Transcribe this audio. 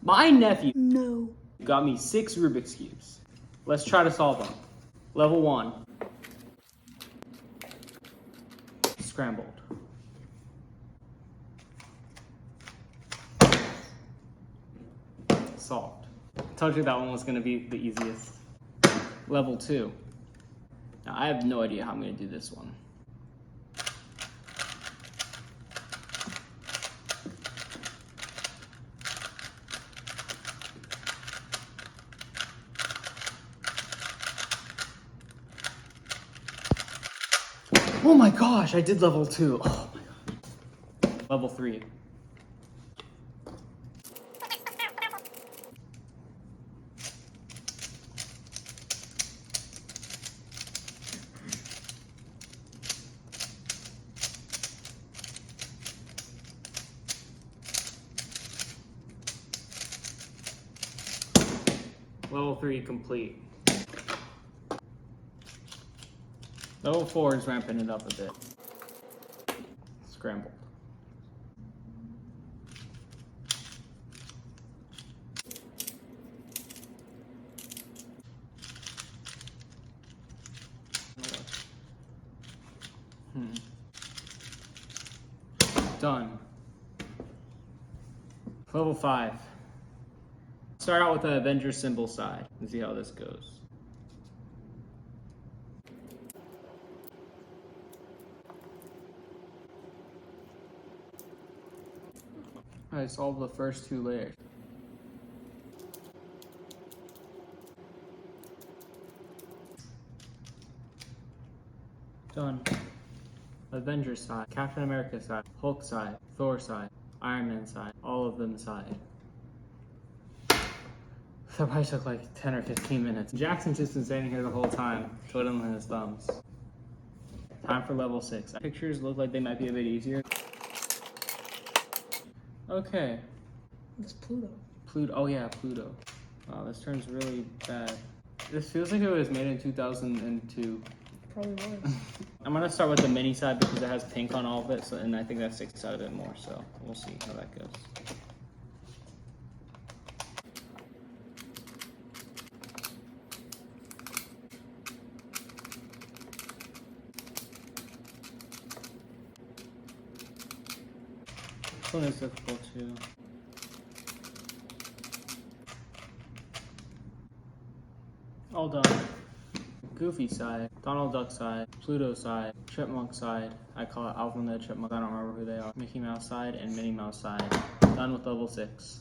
My nephew No. got me 6 Rubik's Cubes. Let's try to solve them. Level 1. Scrambled. Solved. Told you that one was going to be the easiest. Level 2. Now I have no idea how I'm going to do this one. Oh my gosh, I did level 2. Oh my god. Level 3. Level 3 complete. Level 4 is ramping it up a bit. Scrambled. Done. Level 5. Start out with the Avenger symbol side and see how this goes. I solved the first 2 layers. Done. Avenger side, Captain America side, Hulk side, Thor side, Iron Man side, all of them side. That probably took like 10 or 15 minutes. Jackson's just been standing here the whole time, twiddling his thumbs. Time for level 6. Pictures look like they might be a bit easier. Okay. It's Pluto. Pluto. Oh yeah, Pluto. Wow, this turns really bad. This feels like it was made in 2002. Probably was. I'm gonna start with the mini side because it has pink on all of it, and I think that sticks out a bit more, so we'll see how that goes. This one is difficult too. All done. Goofy side, Donald Duck side, Pluto side, Chipmunk side. I call it Alvin the Chipmunk. I don't remember who they are. Mickey Mouse side and Minnie Mouse side. Done with level 6.